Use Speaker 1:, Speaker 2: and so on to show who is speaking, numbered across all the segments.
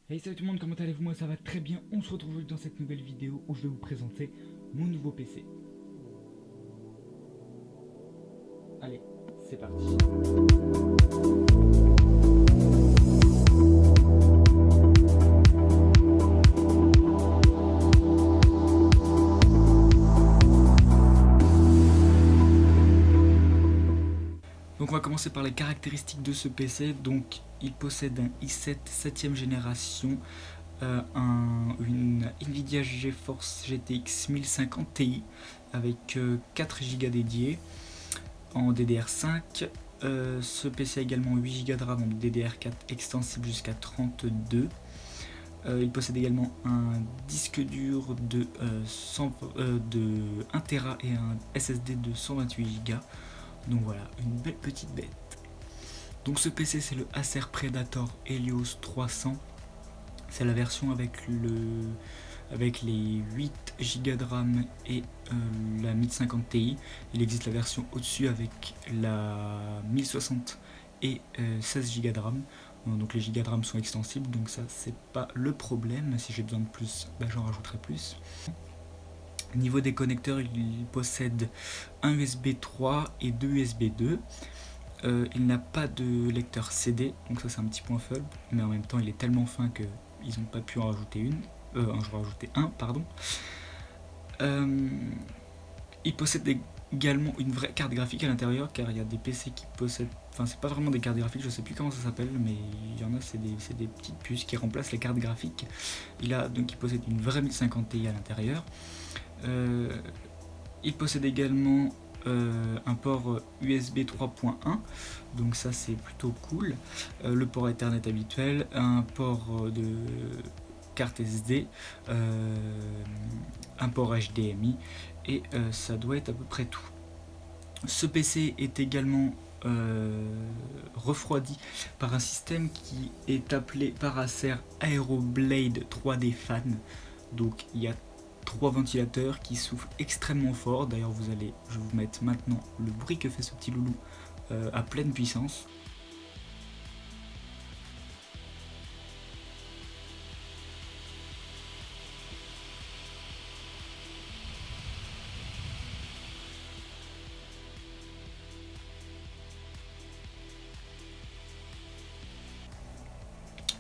Speaker 1: Hey salut tout le monde, comment allez-vous? Moi ça va très bien, on se retrouve dans cette nouvelle vidéo où je vais vous présenter mon nouveau PC. Allez, c'est parti. Donc on va commencer par les caractéristiques de ce PC. Donc il possède un i7 7ème génération, une Nvidia GeForce GTX 1050 Ti avec 4 Go dédiés en DDR5. Ce PC a également 8 Go de RAM en DDR4 extensible jusqu'à 32. Il possède également un disque dur de 1 Tera et un SSD de 128 Go. Donc voilà, une belle petite bête. Donc ce PC c'est le Acer Predator Helios 300. C'est la version avec les 8 Go de RAM et la 1050 Ti. Il existe la version au-dessus avec la 1060 et 16 Go de RAM. Donc les Go de RAM sont extensibles, donc ça c'est pas le problème. Si j'ai besoin de plus, j'en rajouterai plus. Niveau des connecteurs, il possède un USB 3 et 2 USB 2. Il n'a pas de lecteur CD, donc ça c'est un petit point faible, mais en même temps il est tellement fin qu'ils n'ont pas pu en rajouter un. Il possède également une vraie carte graphique à l'intérieur, car il y a des PC qui possèdent, enfin c'est pas vraiment des cartes graphiques, je sais plus comment ça s'appelle, mais il y en a, c'est des petites puces qui remplacent les cartes graphiques. Il possède une vraie 1050 Ti à l'intérieur. Il possède également un port USB 3.1, donc ça c'est plutôt cool. Le port Ethernet habituel, un port de carte SD, un port HDMI, et ça doit être à peu près tout. Ce PC est également refroidi par un système qui est appelé par Acer Aeroblade 3D Fan. Donc il y a 3 ventilateurs qui soufflent extrêmement fort. D'ailleurs je vais vous mettre maintenant le bruit que fait ce petit loulou à pleine puissance.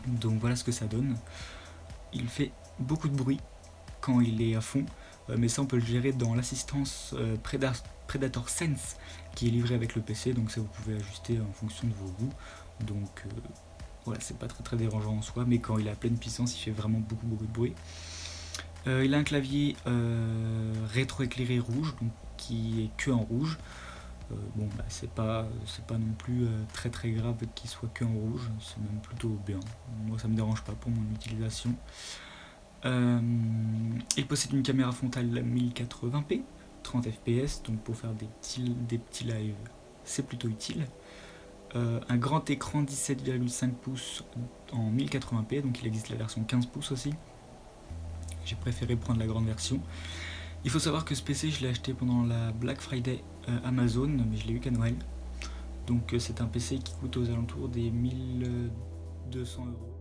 Speaker 1: Donc voilà ce que ça donne. Il fait beaucoup de bruit quand il est à fond, mais ça on peut le gérer dans l'assistance Predator Sense qui est livrée avec le PC, donc ça vous pouvez ajuster en fonction de vos goûts. Donc voilà, c'est pas très dérangeant en soi, mais quand il est à pleine puissance il fait vraiment beaucoup de bruit. Il a un clavier rétroéclairé rouge, donc qui est que en rouge. C'est pas non plus très grave qu'il soit que en rouge, c'est même plutôt bien. Moi ça me dérange pas pour mon utilisation. Il possède une caméra frontale 1080p, 30 fps, donc pour faire des petits lives c'est plutôt utile. Un grand écran 17,5 pouces en 1080p, donc il existe la version 15 pouces aussi. J'ai préféré prendre la grande version. Il faut savoir que ce PC je l'ai acheté pendant la Black Friday Amazon, mais je l'ai eu qu'à Noël. Donc c'est un PC qui coûte aux alentours des 1200 €.